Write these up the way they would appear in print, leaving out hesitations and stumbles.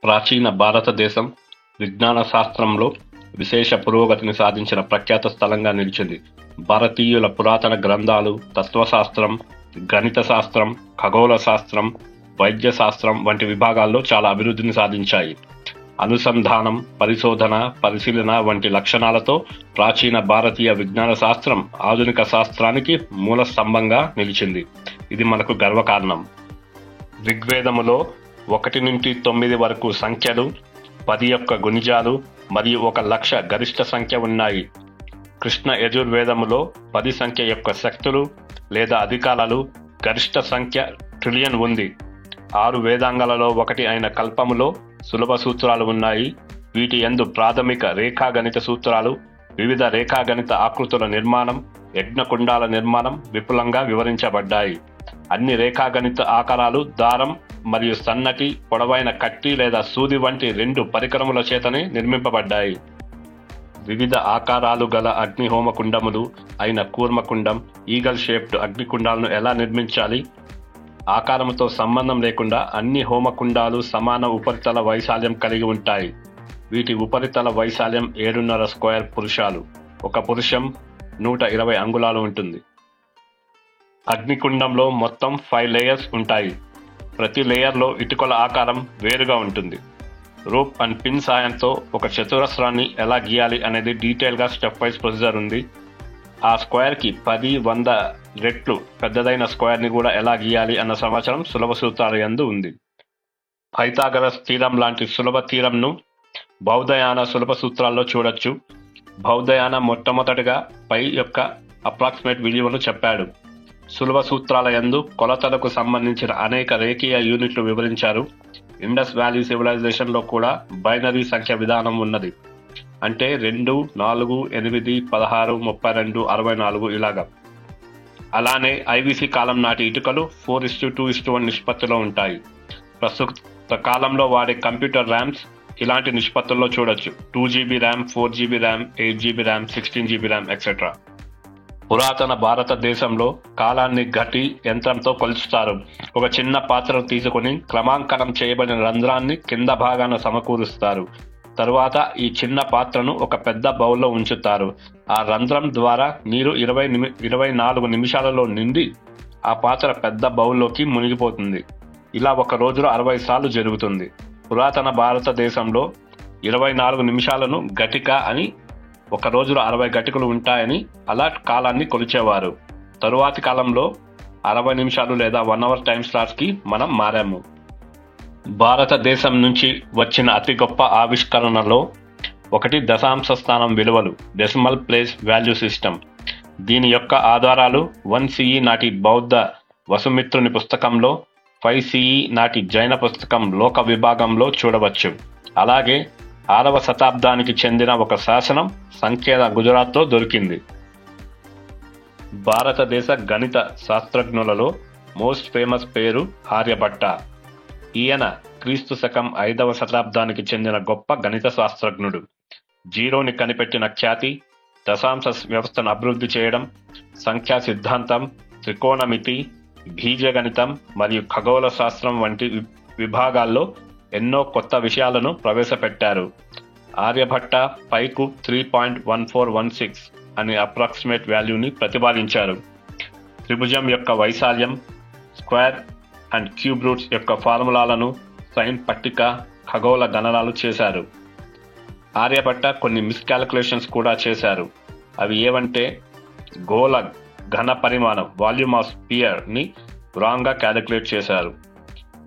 ప్రాచీన భారతదేశం విజ్ఞాన శాస్త్రంలో విశేష పురోగతిని సాధించిన ప్రఖ్యాత స్థలంగా నిలిచింది. భారతీయుల పురాతన గ్రంథాలు తత్వశాస్త్రం, గణిత శాస్త్రం, ఖగోళ శాస్త్రం, వైద్య శాస్త్రం వంటి విభాగాల్లో చాలా అభివృద్ధిని సాధించాయి. అనుసంధానం, పరిశోధన, పరిశీలన వంటి లక్షణాలతో ప్రాచీన భారతీయ విజ్ఞాన శాస్త్రం ఆధునిక శాస్త్రానికి మూల స్తంభంగా నిలిచింది. ఇది మనకు గర్వకారణం. ఋగ్వేదములో 1 నుండి 9 వరకు సంఖ్యలు, 10 యొక్క గుణిజాలు మరియు 1,00,000 గరిష్ట సంఖ్య ఉన్నాయి. కృష్ణ యజుర్వేదములో 10 సంఖ్య యొక్క శక్తులు లేదా అధికారాలు, గరిష్ట సంఖ్య ట్రిలియన్ ఉంది. 6 వేదాంగాలలో ఒకటి అయిన కల్పములో సులభ సూత్రాలు ఉన్నాయి. వీటి యందు ప్రాథమిక రేఖాగణిత సూత్రాలు, వివిధ రేఖాగణిత ఆకృతుల నిర్మాణం, యజ్ఞకుండాల నిర్మాణం విపులంగా వివరించబడ్డాయి. అన్ని రేఖాగణిత ఆకారాలు దారం మరియు సన్నటి పొడవైన కట్టి లేదా సూది వంటి 2 పరికరముల చేతనే నిర్మింపబడ్డాయి. వివిధ ఆకారాలు గల అగ్నిహోమ కుండములు అయిన కూర్మకుండం, ఈగల్ షేప్డ్ అగ్నికుండాలను ఎలా నిర్మించాలి? ఆకారముతో సంబంధం లేకుండా అన్ని హోమకుండాలు సమాన ఉపరితల వైశాల్యం కలిగి ఉంటాయి. వీటి ఉపరితల వైశాల్యం 7.5 స్క్వేర్ పురుషాలు. ఒక పురుషం 120 అంగుళాలు ఉంటుంది. అగ్నికుండంలో మొత్తం 5 లేయర్స్ ఉంటాయి. ప్రతి లేయర్లో ఇటుకల ఆకారం వేరుగా ఉంటుంది. రోప్ అండ్ పిన్ సాయంతో ఒక చతురస్రాన్ని ఎలా గీయాలి అనేది డీటెయిల్గా స్టెప్ వైజ్ ప్రొసీజర్ ఉంది. ఆ స్క్వేర్కి 10-100 రెట్లు పెద్దదైన స్క్వేర్ని కూడా ఎలా గీయాలి అన్న సమాచారం సులభ సూత్రాల యందు ఉంది. పైథాగరస్ థీరం లాంటి సులభ థీరంను బౌద్ధయాన సులభ సూత్రాల్లో చూడొచ్చు. బౌద్ధయాన మొట్టమొదటిగా పై యొక్క అప్రాక్సిమేట్ విలువను చెప్పాడు. సులభ సూత్రాల యందు కొలతలకు సంబంధించిన అనేక రేఖీయ యూనిట్లు వివరించారు. ఇండస్ వ్యాలీ సివిలైజేషన్లో కూడా బైనరీ సంఖ్య విధానం ఉన్నది. అంటే 2, 4, 8, 16, 32, 64 ఇలాగా. అలానే ఐవీసీ కాలం నాటి ఇటుకలు 4:2:1 నిష్పత్తిలో ఉంటాయి. ప్రస్తుత కాలంలో వాడే కంప్యూటర్ ర్యామ్స్ ఇలాంటి నిష్పత్తుల్లో చూడొచ్చు. 2GB RAM, 4GB RAM, 8GB RAM, 16GB RAM etcetera. పురాతన భారతదేశంలో కాలాన్ని ఘటి యంత్రంతో కొలుస్తారు. ఒక చిన్న పాత్రను తీసుకుని క్రమాంకనం చేయబడిన రంధ్రాన్ని కింద భాగాన సమకూరుస్తారు. తరువాత ఈ చిన్న పాత్రను ఒక పెద్ద బౌల్లో ఉంచుతారు. ఆ రంధ్రం ద్వారా నీరు 24 నిమిషాలలో నిండి ఆ పాత్ర పెద్ద బౌల్లోకి మునిగిపోతుంది. ఇలా ఒక రోజులో 60 సార్లు జరుగుతుంది. పురాతన భారతదేశంలో 24 నిమిషాలను ఘటిక అని, ఒక రోజులో 60 ఘటికలు ఉంటాయని అలా కాలాన్ని కొలిచేవారు. తరువాతి కాలంలో 60 నిమిషాలు లేదా 1 అవర్ టైం స్లాట్స్కి మనం మారాము. భారతదేశం నుంచి వచ్చిన అతి గొప్ప ఆవిష్కరణలో ఒకటి దశాంశ స్థానం విలువలు, డెసిమల్ ప్లేస్ వాల్యూ సిస్టమ్. దీని యొక్క ఆధారాలు 1 CE నాటి బౌద్ధ వసుమిత్రుని పుస్తకంలో, 5 CE నాటి జైన పుస్తకం లోక విభాగంలో చూడవచ్చు. అలాగే 6వ శతాబ్దానికి చెందిన ఒక శాసనం సంఖ్యల గుజరాత్లో దొరికింది. భారతదేశ గణిత శాస్త్రజ్ఞులలో మోస్ట్ ఫేమస్ పేరు ఆర్యభట్ట. ఈయన క్రీస్తు శకం 5వ శతాబ్దానికి చెందిన గొప్ప గణిత శాస్త్రజ్ఞుడు. జీరోని కనిపెట్టిన ఖ్యాతి, దశాంశ వ్యవస్థను అభివృద్ధి చేయడం, సంఖ్యా సిద్ధాంతం, త్రికోణమితి, బీజగణితం మరియు ఖగోళ శాస్త్రం వంటి విభాగాల్లో ఎన్నో కొత్త విషయాలను ప్రవేశపెట్టారు. ఆర్యభట్ట పైకు 3.1416 అనే అప్రాక్సిమేట్ వాల్యూని ప్రతిపాదించారు. త్రిభుజం యొక్క వైశాల్యం, స్క్వేర్ అండ్ క్యూబ్ రూట్స్ యొక్క ఫార్ములాలను, సైన్ పట్టిక, ఖగోళ గణనాలు చేశారు. ఆర్యభట్ట కొన్ని మిస్కాలిక్యులేషన్స్ కూడా చేశారు. అవి ఏవంటే గోళ ఘన పరిమాణం వాల్యూమ్ ఆఫ్ స్పియర్ని రాంగ్గా క్యాలిక్యులేట్ చేశారు.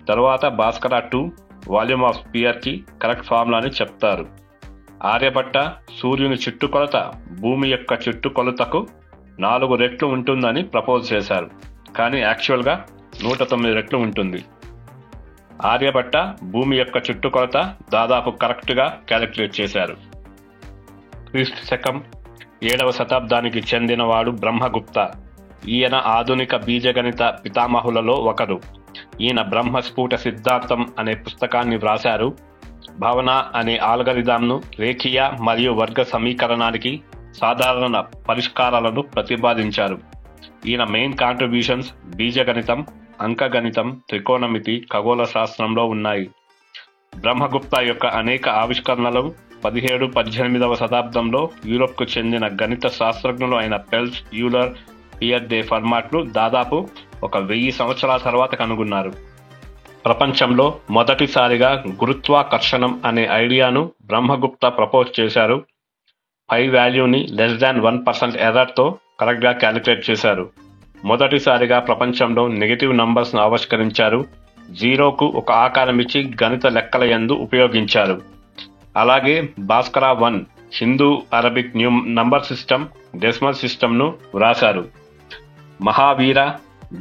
తరువాత భాస్కర 2 వాల్యూమ్ ఆఫ్ స్పియర్కి కరెక్ట్ ఫార్ములాని చెప్తారు. ఆర్యభట్ట సూర్యుని చుట్టుకొలత భూమి యొక్క చుట్టుకొలతకు 4 రెట్లు ఉంటుందని ప్రపోజ్ చేశారు. కానీ యాక్చువల్గా 109 రెట్లు ఉంటుంది. ఆర్యభట్ట భూమి యొక్క చుట్టుకొలత దాదాపు కరెక్ట్గా క్యాలిక్యులేట్ చేశారు. క్రీస్తు శకం 7వ శతాబ్దానికి చెందినవాడు బ్రహ్మగుప్త. ఈయన ఆధునిక బీజగణిత పితామహులలో ఒకరు. ఈయన బ్రహ్మస్ఫుట సిద్ధాంతం అనే పుస్తకాన్ని వ్రాశారు. భావన అనే ఆల్గరిథంను రేఖీయ మరియు వర్గ సమీకరణానికి సాధారణ పరిష్కారాలను ప్రతిపాదించారు. ఈయన మెయిన్ కాంట్రిబ్యూషన్స్ బీజగణితం, అంకగణితం, త్రికోణమితి, ఖగోళ శాస్త్రంలో ఉన్నాయి. బ్రహ్మగుప్త యొక్క అనేక ఆవిష్కరణలు 17-18వ శతాబ్దంలో యూరోప్కు చెందిన గణిత శాస్త్రజ్ఞులు అయిన పెల్స్, యూలర్, పియర్ డే ఫర్మాట్లు దాదాపు 1000 సంవత్సరాల తర్వాత కనుగొన్నారు. ప్రపంచంలో మొదటిసారిగా గురుత్వాకర్షణం అనే ఐడియాను బ్రహ్మగుప్త ప్రపోజ్ చేశారు. పై వాల్యూని <1% ఎర్రర్తో కరెక్ట్గా క్యాలిక్యులేట్ చేశారు. మొదటిసారిగా ప్రపంచంలో నెగటివ్ నంబర్స్ను ఆవిష్కరించారు. 0కు ఒక ఆకారం ఇచ్చి గణిత లెక్కల యందు ఉపయోగించారు. అలాగే Bhaskara 1 Hindu Arabic number system, decimal సిస్టమ్ను వ్రాశారు. మహావీర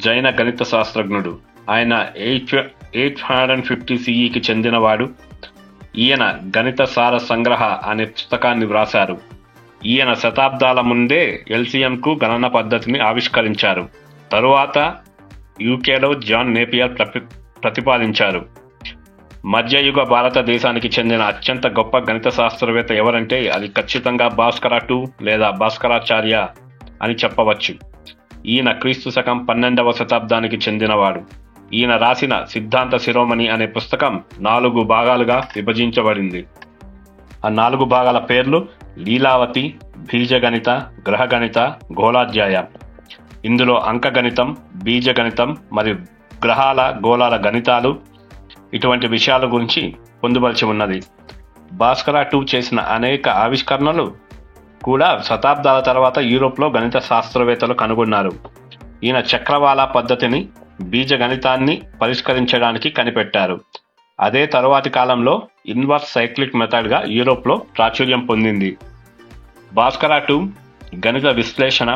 జైన గణిత శాస్త్రజ్ఞుడు. ఆయన 850 CEకి చెందినవాడు. ఈయన గణిత సార సంగ్రహ అనే పుస్తకాన్ని వ్రాశారు. ఈయన శతాబ్దాల ముందే ఎల్సిఎంకు గణన పద్ధతిని ఆవిష్కరించారు. తరువాత యూకేలో జాన్ నేపియర్ ప్రతిపాదించారు. మధ్యయుగ భారతదేశానికి చెందిన అత్యంత గొప్ప గణిత శాస్త్రవేత్త ఎవరంటే అది ఖచ్చితంగా భాస్కర 2 లేదా భాస్కరాచార్య అని చెప్పవచ్చు. ఈయన క్రీస్తు శకం 12వ శతాబ్దానికి చెందినవాడు. ఈయన రాసిన సిద్ధాంత శిరోమణి అనే పుస్తకం 4 భాగాలుగా విభజించబడింది. ఆ 4 భాగాల పేర్లు లీలావతి, బీజగణిత, గ్రహగణిత, గోళాధ్యాయ. ఇందులో అంకగణితం, బీజగణితం మరియు గ్రహాల గోళాల గణితాలు ఇటువంటి విషయాల గురించి పొందుపరిచి ఉన్నది. భాస్కర 2 చేసిన అనేక ఆవిష్కరణలు కూడా శతాబ్దాల తర్వాత యూరోప్లో గణిత శాస్త్రవేత్తలు కనుగొన్నారు. ఈయన చక్రవాళ పద్ధతిని బీజగణితాన్ని పరిష్కరించడానికి కనిపెట్టారు. అదే తరువాతి కాలంలో ఇన్వర్స్ సైక్లిక్ మెథడ్గా యూరోప్లో ప్రాచుర్యం పొందింది. భాస్కర 2 గణిత విశ్లేషణ,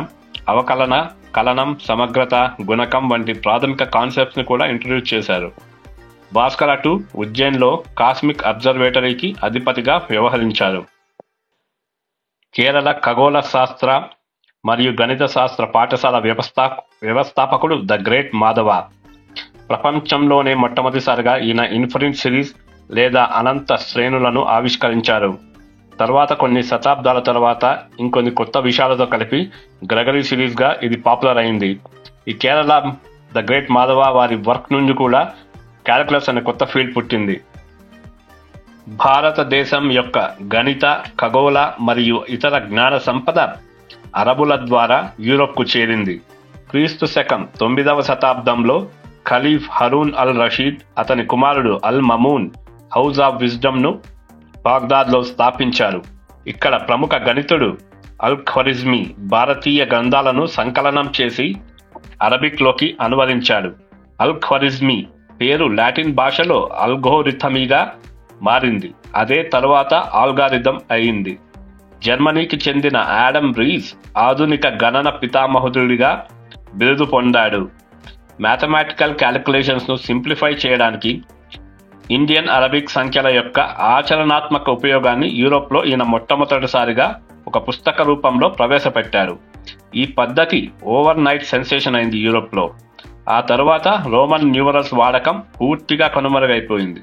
అవకలన, కలనం, సమగ్రత, గుణకం వంటి ప్రాథమిక కాన్సెప్ట్స్ని కూడా ఇంట్రడ్యూస్ చేశారు. భాస్కర 2 ఉజ్జయిన్లో కాస్మిక్ అబ్జర్వేటరీకి అధిపతిగా వ్యవహరించారు. కేరళ ఖగోళ శాస్త్ర మరియు గణిత శాస్త్ర పాఠశాల వ్యవస్థాపకుడు ద గ్రేట్ మాధవ. ప్రపంచంలోనే మొట్టమొదటిసారిగా ఈయన ఇన్ఫినిట్ సిరీస్ లేదా అనంత శ్రేణులను ఆవిష్కరించారు. తర్వాత కొన్ని శతాబ్దాల తర్వాత ఇంకొన్ని కొత్త విషయాలతో కలిపి గ్రెగరీ సిరీస్గా ఇది పాపులర్ అయింది. ఈ కేరళ ద గ్రేట్ మాధవ వారి వర్క్ నుండి కూడా క్యాలిక్యులస్ అనే కొత్త ఫీల్డ్ పుట్టింది. భారతదేశం యొక్క గణిత, ఖగోళ మరియు ఇతర జ్ఞాన సంపద అరబుల ద్వారా యూరోప్కు చేరింది. క్రీస్తు శకం 9వ శతాబ్దంలో ఖలీఫ్ హరూన్ అల్ రషీద్, అతని కుమారుడు అల్ మమూన్ హౌస్ ఆఫ్ విజ్డమ్ను బాగ్దాద్లో స్థాపించారు. ఇక్కడ ప్రముఖ గణితుడు అల్ ఖ్వారిజ్మీ భారతీయ గ్రంథాలను సంకలనం చేసి అరబిక్లోకి అనువదించాడు. అల్ ఖ్వారిజ్మీ పేరు లాటిన్ భాషలో అల్గోరిథమీగా మారింది. అదే తరువాత ఆల్గారిథం అయింది. జర్మనీకి చెందిన ఆడమ్ రీస్ ఆధునిక గణన పితామహుడిగా బిరుదు పొందాడు. మ్యాథమెటికల్ క్యాలిక్యులేషన్స్ను సింప్లిఫై చేయడానికి ఇండియన్ అరబిక్ సంఖ్యల యొక్క ఆచరణాత్మక ఉపయోగాన్ని యూరోప్లో ఈయన మొట్టమొదటిసారిగా ఒక పుస్తక రూపంలో ప్రవేశపెట్టారు. ఈ పద్ధతి ఓవర్ నైట్ సెన్సేషన్ అయింది యూరోప్లో. ఆ తరువాత రోమన్ న్యూమరల్స్ వాడకం పూర్తిగా కనుమరుగైపోయింది.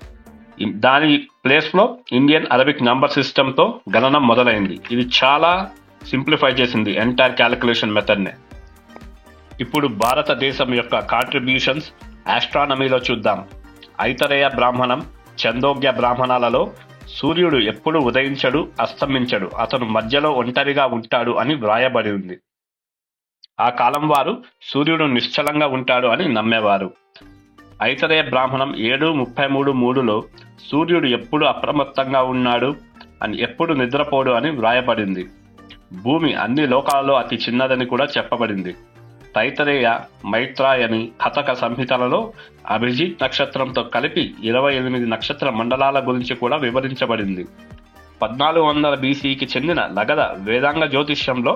దాని ప్లేస్లో ఇండియన్ అరబిక్ నంబర్ సిస్టంతో గణనం మొదలైంది. ఇది చాలా సింప్లిఫై చేసింది ఎంటైర్ క్యాలిక్యులేషన్ మెథడ్నే. ఇప్పుడు భారతదేశం యొక్క కాంట్రిబ్యూషన్స్ ఆస్ట్రానమీలో చూద్దాం. ఐతరేయ బ్రాహ్మణం, చందోగ్య బ్రాహ్మణాలలో సూర్యుడు ఎప్పుడు ఉదయించడు, అస్తమించడు, అతను మధ్యలో ఒంటరిగా ఉంటాడు అని వ్రాయబడి ఉంది. ఆ కాలం వారు సూర్యుడు నిశ్చలంగా ఉంటాడు అని నమ్మేవారు. ఐతరేయ బ్రాహ్మణం 7:33 సూర్యుడు ఎప్పుడు అప్రమత్తంగా ఉన్నాడు అని, ఎప్పుడు నిద్రపోడు అని వ్రాయబడింది. భూమి అన్ని లోకాలలో అతి చిన్నదని కూడా చెప్పబడింది. తైతరేయ, మైత్రాయని, కథక సంహితలలో అభిజిత్ నక్షత్రంతో కలిపి 28 నక్షత్ర మండలాల గురించి కూడా వివరించబడింది. 1400 BCకి చెందిన లగధ వేదాంగ జ్యోతిష్యంలో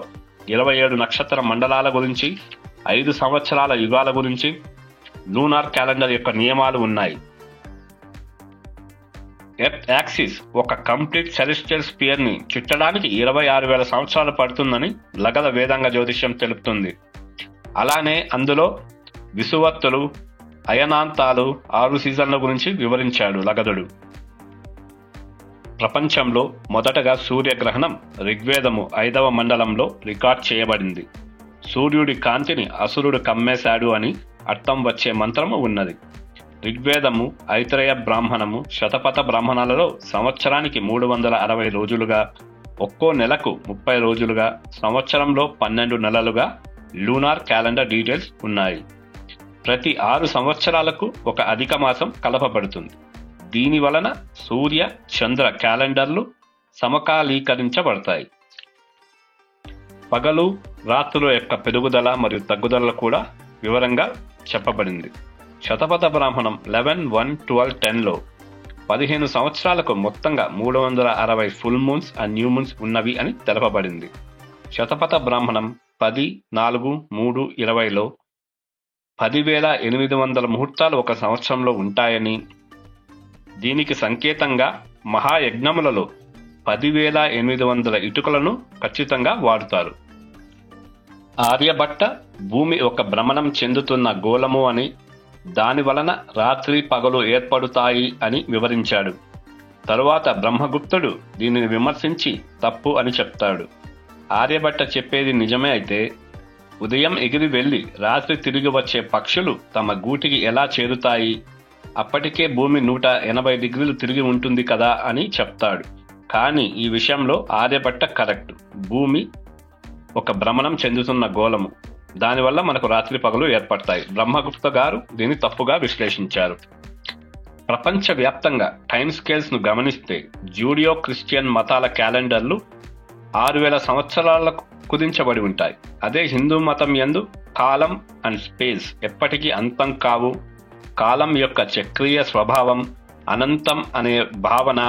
27 నక్షత్ర మండలాల గురించి, 5 సంవత్సరాల యుగాల గురించి, లూనార్ క్యాలెండర్ యొక్క నియమాలు ఉన్నాయి. ఎర్త్ యాక్సిస్ ఒక కంప్లీట్ సెలెస్టియల్ స్పియర్ ని చుట్టడానికి 26,000 సంవత్సరాలు పడుతుందని లగధ వేదాంగ జ్యోతిష్యం తెలుపుతుంది. అలానే అందులో విసువత్తులు, అయనాంతాలు, 6 సీజన్ల గురించి వివరించాడు లగధుడు. ప్రపంచంలో మొదటగా సూర్యగ్రహణం ఋగ్వేదము 5వ మండలంలో రికార్డ్ చేయబడింది. సూర్యుడి కాంతిని అసురుడు కమ్మేశాడు అని అర్థం వచ్చే మంత్రము ఉన్నది. ఋగ్వేదము, ఐతరేయ బ్రాహ్మణము, శతపథ బ్రాహ్మణాలలో సంవత్సరానికి 360 రోజులుగా, ఒక్కో నెలకు 30 రోజులుగా, సంవత్సరంలో 12 నెలలుగా లూనార్ క్యాలెండర్ డీటెయిల్స్ ఉన్నాయి. ప్రతి 6 సంవత్సరాలకు ఒక అధిక మాసం కలపబడుతుంది. దీని వలన సూర్య చంద్ర క్యాలెండర్లు సమకాలీకరించబడతాయి. పగలు రాత్రుల యొక్క పెరుగుదల మరియు తగ్గుదల కూడా వివరంగా చెప్పబడింది. శతపథ బ్రాహ్మణం 11-1-12-10లో 15 సంవత్సరాలకు మొత్తంగా 360 full moons and new moons ఉన్నవి అని తెలపబడింది. శతపథ బ్రాహ్మణం 10-4-3-20లో 10,800 ముహూర్తాలు ఒక సంవత్సరంలో ఉంటాయని, దీనికి సంకేతంగా మహాయజ్ఞములలో 10,800 ఇటుకలను ఖచ్చితంగా వాడుతారు. ఆర్యభట్ట భూమి ఒక భ్రమణం చెందుతున్న గోళము అని, దాని వలన రాత్రి పగలు ఏర్పడుతాయి అని వివరించాడు. తరువాత బ్రహ్మగుప్తుడు దీనిని విమర్శించి తప్పు అని చెప్తాడు. ఆర్యభట్ట చెప్పేది నిజమే అయితే ఉదయం ఎగిరి వెళ్లి రాత్రి తిరిగి వచ్చే పక్షులు తమ గూటికి ఎలా చేరుతాయి? అప్పటికే భూమి 180 డిగ్రీలు తిరిగి ఉంటుంది కదా అని చెప్తాడు. కానీ ఈ విషయంలో ఆర్యభట్ట కరెక్ట్. భూమి ఒక భ్రమణం చెందుతున్న గోళము, దానివల్ల మనకు రాత్రి పగలు ఏర్పడతాయి. బ్రహ్మగుప్త గారు దీన్ని తప్పుగా విశ్లేషించారు. ప్రపంచవ్యాప్తంగా టైమ్ స్కేల్స్ ను గమనిస్తే జూడియో క్రిస్టియన్ మతాల క్యాలెండర్లు 6,000 సంవత్సరాలకు కుదించబడి ఉంటాయి. అదే హిందూ మతం యందు కాలం అండ్ స్పేస్ ఎప్పటికీ అంతం కావు, కాలం యొక్క చక్రీయ స్వభావం, అనంతం అనే భావన,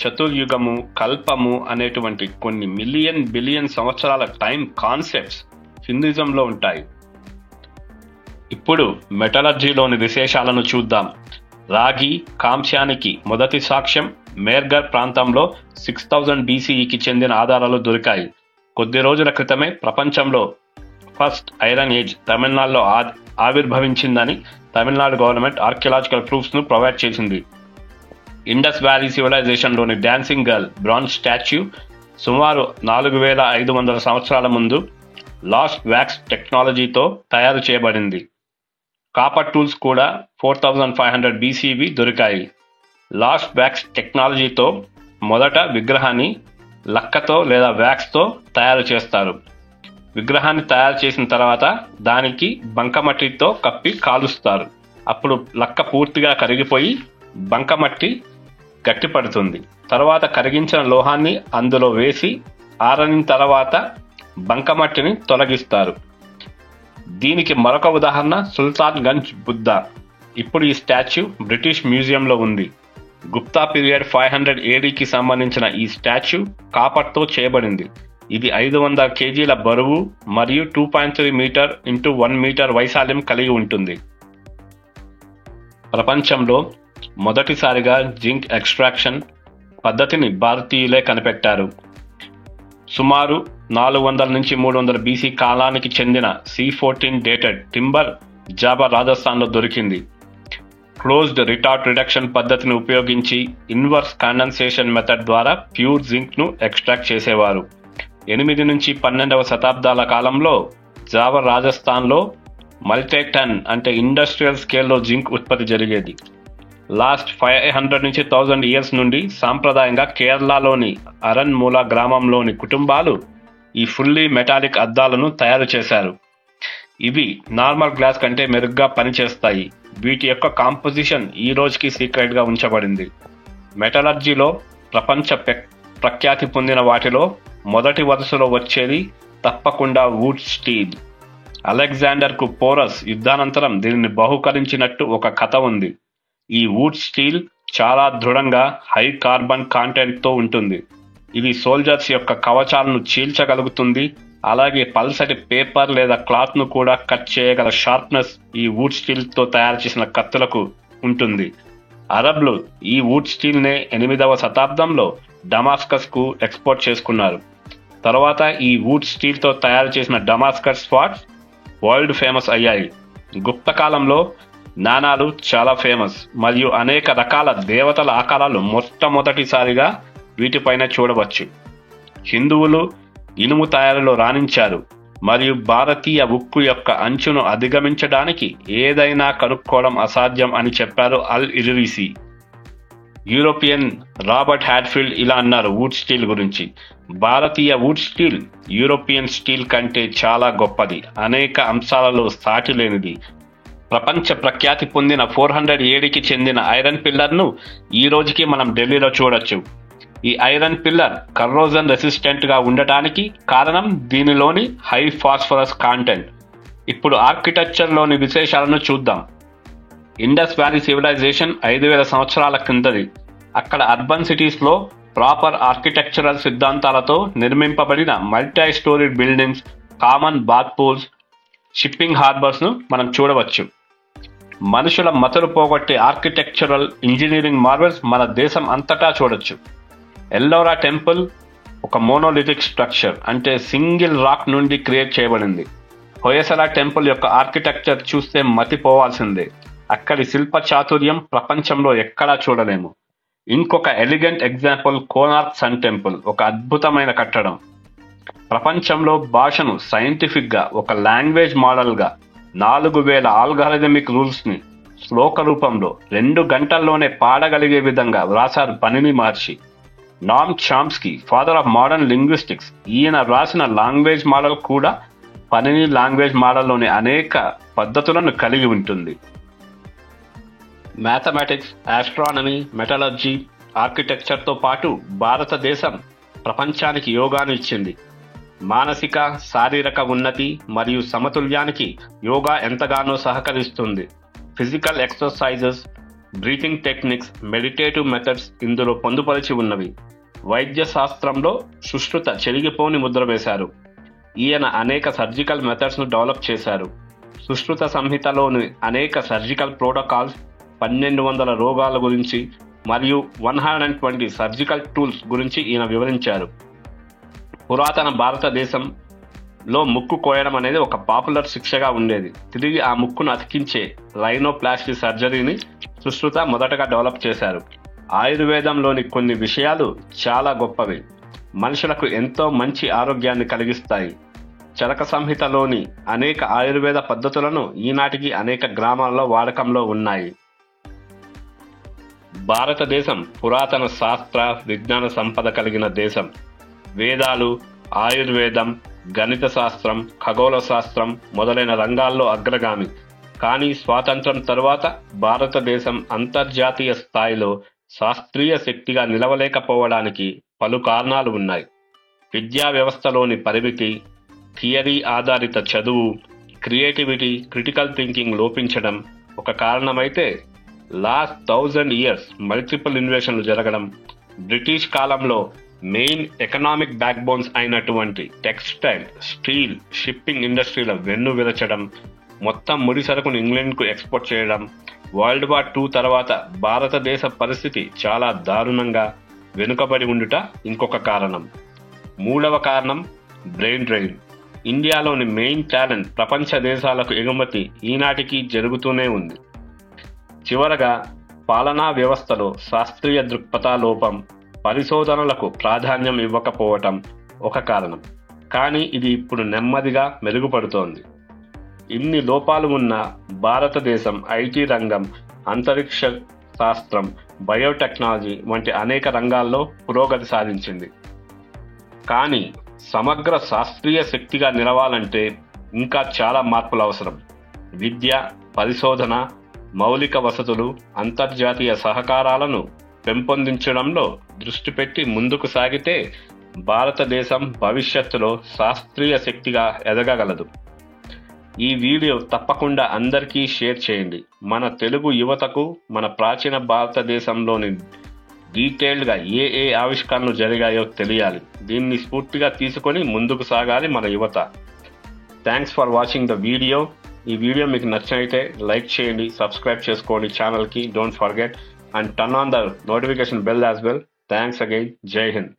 చతుర్యుగము, కల్పము అనేటువంటి కొన్ని బిలియన్ సంవత్సరాల టైం కాన్సెప్ట్స్ హిందూయిజంలో ఉంటాయి. ఇప్పుడు మెటలర్జీలోని విశేషాలను చూద్దాం. రాగి కాంస్యానికి మొదటి సాక్ష్యం మేర్గర్ ప్రాంతంలో 6000 BCEకి చెందిన ఆధారాలు దొరికాయి. కొద్ది రోజుల క్రితమే ప్రపంచంలో ఫస్ట్ ఐరన్ ఏజ్ తమిళనాడులో ఆవిర్భవించిందని తమిళనాడు గవర్నమెంట్ ఆర్కియలాజికల్ ప్రూఫ్స్ ను ప్రొవైడ్ చేసింది. ఇండస్ వ్యాలీ సివిలైజేషన్ లోని డాన్సింగ్ గర్ల్ బ్రాంజ్ స్టాచ్యూ సుమారు 4,500 సంవత్సరాల ముందు లాస్ట్ వ్యాక్స్ టెక్నాలజీతో తయారు చేయబడింది. కాపర్ టూల్స్ కూడా 4500 BCవి దొరికాయి. లాస్ట్ వ్యాక్స్ టెక్నాలజీతో మొదట విగ్రహాన్ని లక్కతో లేదా వ్యాక్స్తో తయారు చేస్తారు. విగ్రహాన్ని తయారు చేసిన తర్వాత దానికి బంకమట్టితో కప్పి కాలుస్తారు. అప్పుడు లక్క పూర్తిగా కరిగిపోయి బంకమట్టి గట్టిపడుతుంది. తర్వాత కరిగించిన లోహాన్ని అందులో వేసి ఆరని తర్వాత బంకమట్టిని తొలగిస్తారు. దీనికి మరొక ఉదాహరణ సుల్తాన్ గంజ్ బుద్ధ. ఇప్పుడు ఈ స్టాచ్యూ బ్రిటిష్ మ్యూజియంలో ఉంది. గుప్తా పీరియడ్ 500 ADకి సంబంధించిన ఈ స్టాచ్యూ కాపర్తో చేయబడింది. ఇది 500 kgల బరువు మరియు 2.3 మీటర్ x 1 మీటర్ వైశాల్యం కలిగి ఉంటుంది. ప్రపంచంలో మొదటిసారిగా జింక్ ఎక్స్ట్రాక్షన్ పద్ధతిని భారతీయులే కనిపెట్టారు. సుమారు 400 నుంచి 300 BC కాలానికి చెందిన C14 డేటెడ్ టింబర్ జాబా రాజస్థాన్లో దొరికింది. క్లోజ్డ్ రిటార్ట్ రిడక్షన్ పద్ధతిని ఉపయోగించి ఇన్వర్స్ కండెన్సేషన్ మెథడ్ ద్వారా ప్యూర్ జింక్ ను ఎక్స్ట్రాక్ట్ చేసేవారు. 8 నుంచి 12వ శతాబ్దాల కాలంలో జావా రాజస్థాన్లో మల్టీటన్ అంటే ఇండస్ట్రియల్ స్కేల్లో జింక్ ఉత్పత్తి జరిగేది. లాస్ట్ 500 నుంచి 1000 ఇయర్స్ నుండి సాంప్రదాయంగా కేరళలోని అరన్మూల గ్రామంలోని కుటుంబాలు ఈ ఫుల్లీ మెటాలిక్ అద్దాలను తయారు చేశారు. ఇవి నార్మల్ గ్లాస్ కంటే మెరుగ్గా పనిచేస్తాయి. వీటి యొక్క కాంపోజిషన్ ఈ రోజుకి సీక్రెట్ గా ఉంచబడింది. మెటలర్జీలో ప్రపంచ ప్రఖ్యాతి పొందిన వాటిలో మొదటి వరుసలో వచ్చేది తప్పకుండా వుడ్ స్టీల్. అలెగ్జాండర్ కు పోరస్ యుద్ధానంతరం దీనిని బహుకరించినట్టు ఒక కథ ఉంది. ఈ వుడ్ స్టీల్ చాలా దృఢంగా హై కార్బన్ కాంటెంట్ తో ఉంటుంది. ఇది సోల్జర్స్ యొక్క కవచాలను చీల్చగలుగుతుంది. అలాగే పల్సటి పేపర్ లేదా క్లాత్ ను కూడా కట్ చేయగల షార్ప్నెస్ ఈ వుడ్ స్టీల్ తో తయారు చేసిన కత్తులకు ఉంటుంది. అరబ్లు ఈ వుడ్ స్టీల్ నే 8వ శతాబ్దంలో డమాస్కస్ కు ఎక్స్పోర్ట్ చేసుకున్నారు. తర్వాత ఈ వుడ్ స్టీల్ తో తయారు చేసిన డమాస్కస్ స్వార్డ్స్ వరల్డ్ ఫేమస్ అయ్యాయి. గుప్త కాలంలో నాణాలు చాలా ఫేమస్ మరియు అనేక రకాల దేవతల ఆకారాలు మొట్టమొదటిసారిగా వీటిపైన చూడవచ్చు. హిందువులు ఇనుము తయారీలో రాణించారు మరియు భారతీయ ఉక్కు యొక్క అంచును అధిగమించడానికి ఏదైనా కనుక్కోవడం అసాధ్యం అని చెప్పారు అల్ ఇరిసి. యూరోపియన్ రాబర్ట్ హ్యాడ్ఫీల్డ్ ఇలా అన్నారు వుడ్ స్టీల్ గురించి: భారతీయ వుడ్ స్టీల్ యూరోపియన్ స్టీల్ కంటే చాలా గొప్పది, అనేక అంశాలలో సాటి లేనిది. ప్రపంచ ప్రఖ్యాతి పొందిన 400 ADకి చెందిన ఐరన్ పిల్లర్ను ఈ రోజుకి మనం ఢిల్లీలో చూడొచ్చు. ఈ ఐరన్ పిల్లర్ కర్రోజన్ రెసిస్టెంట్ గా ఉండటానికి కారణం దీనిలోని హై ఫాస్ఫరస్ కాంటెంట్. ఇప్పుడు ఆర్కిటెక్చర్ లోని విశేషాలను చూద్దాం. ఇండస్ వ్యాలీ సివిలైజేషన్ 5000 సంవత్సరాల కిందది. అక్కడ అర్బన్ సిటీస్ లో ప్రాపర్ ఆర్కిటెక్చరల్ సిద్ధాంతాలతో నిర్మింపబడిన multi storeyed buildings, common bath pools, shipping harbours ను మనం చూడవచ్చు. మనుషుల మతలు పోగొట్టే ఆర్కిటెక్చరల్ ఇంజనీరింగ్ మార్వెల్స్ మన దేశం అంతటా చూడొచ్చు. ఎల్లోరా టెంపుల్ ఒక మోనోలిథిక్ స్ట్రక్చర్, అంటే సింగిల్ రాక్ నుండి క్రియేట్ చేయబడింది. హొయసలా టెంపుల్ యొక్క ఆర్కిటెక్చర్ చూస్తే మతిపోవాల్సిందే. అక్కడి శిల్ప చాతుర్యం ప్రపంచంలో ఎక్కడా చూడలేము. ఇంకొక elegant example Konark sun temple, ఒక అద్భుతమైన కట్టడం. ప్రపంచంలో భాషను సైంటిఫిక్ గా ఒక లాంగ్వేజ్ మోడల్ గా 4000 ఆల్గారిథమిక్ రూల్స్ ని శ్లోక రూపంలో 2 గంటల్లోనే పాడగలిగే విధంగా వ్రాసారు పనిని మహర్షి. నామ్ చాంస్కీ, ఫాదర్ ఆఫ్ మోడర్న్ లింగ్విస్టిక్స్, ఈయన వ్రాసిన లాంగ్వేజ్ మోడల్ కూడా పనిని లాంగ్వేజ్ మోడల్లోని అనేక పద్ధతులను కలిగి ఉంటుంది. మ్యాథమెటిక్స్, ఆస్ట్రానమీ, మెటలర్జీ, ఆర్కిటెక్చర్తో పాటు భారతదేశం ప్రపంచానికి యోగాను ఇచ్చింది. మానసిక, శారీరక ఉన్నతి మరియు సమతుల్యానికి యోగా ఎంతగానో సహకరిస్తుంది. Physical exercises, breathing techniques, meditative methods ఇందులో పొందుపరిచి ఉన్నవి. వైద్య శాస్త్రంలో సుశ్రుత చెరిగిపోని ముద్ర వేశారు. ఈయన అనేక సర్జికల్ మెథడ్స్ ను డెవలప్ చేశారు. సుశ్రుత సంహితలోని అనేక సర్జికల్ ప్రోటోకాల్స్, 1200 రోగాల గురించి మరియు 120 సర్జికల్ టూల్స్ గురించి ఈయన వివరించారు. పురాతన భారతదేశంలో ముక్కు కోయడం అనేది ఒక పాపులర్ శిక్షగా ఉండేది. తిరిగి ఆ ముక్కును అతికించే రైనోప్లాస్టీ సర్జరీని సుశ్రుత మొదటగా డెవలప్ చేశారు. ఆయుర్వేదంలోని కొన్ని విషయాలు చాలా గొప్పవి, మనుషులకు ఎంతో మంచి ఆరోగ్యాన్ని కలిగిస్తాయి. చరక సంహితలోని అనేక ఆయుర్వేద పద్ధతులను ఈనాటికి అనేక గ్రామాల్లో వాడకంలో ఉన్నాయి. భారతదేశం పురాతన శాస్త్ర విజ్ఞాన సంపద కలిగిన దేశం. వేదాలు, ఆయుర్వేదం, గణిత శాస్త్రం, ఖగోళ శాస్త్రం మొదలైన రంగాల్లో అగ్రగామి. కానీ స్వాతంత్రం తరువాత భారతదేశం అంతర్జాతీయ స్థాయిలో శాస్త్రీయ శక్తిగా నిలవలేకపోవడానికి పలు కారణాలు ఉన్నాయి. విద్యా వ్యవస్థలోని పరిమితి, థియరీ ఆధారిత చదువు, క్రియేటివిటీ, క్రిటికల్ థింకింగ్ లోపించడం ఒక కారణమైతే, లాస్ట్ 1000 years మల్టిపుల్ ఇన్వేషన్లు జరగడం, బ్రిటిష్ కాలంలో మెయిన్ ఎకనామిక్ బ్యాక్ బోన్స్ అయినటువంటి టెక్స్టైల్, స్టీల్, షిప్పింగ్ ఇండస్ట్రీల వెన్ను విరచడం, మొత్తం ముడి సరుకును ఇంగ్లాండ్కు ఎక్స్పోర్ట్ చేయడం, వరల్డ్ వార్ II తర్వాత భారతదేశ పరిస్థితి చాలా దారుణంగా వెనుకబడి ఉండుట ఇంకొక కారణం. మూడవ కారణం బ్రెయిన్ డ్రైన్. ఇండియాలోని మెయిన్ టాలెంట్ ప్రపంచ దేశాలకు ఎగుమతి ఈనాటికి జరుగుతూనే ఉంది. చివరగా పాలనా వ్యవస్థలో శాస్త్రీయ దృక్పథ లోపం, పరిశోధనలకు ప్రాధాన్యం ఇవ్వకపోవటం ఒక కారణం. కానీ ఇది ఇప్పుడు నెమ్మదిగా మెరుగుపడుతోంది. ఇన్ని లోపాలు ఉన్న భారతదేశం ఐటీ రంగం, అంతరిక్ష శాస్త్రం, బయోటెక్నాలజీ వంటి అనేక రంగాల్లో పురోగతి సాధించింది. కానీ సమగ్ర శాస్త్రీయ శక్తిగా నిలవాలంటే ఇంకా చాలా మార్పులు అవసరం. విద్య, పరిశోధన, మౌలిక వసతులు, అంతర్జాతీయ సహకారాలను పెంపొందించడంలో దృష్టి పెట్టి ముందుకు సాగితే భారతదేశం భవిష్యత్తులో శాస్త్రీయ శక్తిగా ఎదగగలదు. ఈ వీడియో తప్పకుండా అందరికీ షేర్ చేయండి. మన తెలుగు యువతకు మన ప్రాచీన భారతదేశంలోని డీటెయిల్డ్గా ఏ ఆవిష్కరణలు జరిగాయో తెలియాలి. దీన్ని స్ఫూర్తిగా తీసుకొని ముందుకు సాగాలి మన యువత. Thanks for watching the video. ఈ వీడియో మీకు నచ్చినైతే లైక్ చేయండి, సబ్స్క్రైబ్ చేసుకోండి ఛానల్కి. Don't forget and turn on the notification bell as well. Thanks again. Jai Hind.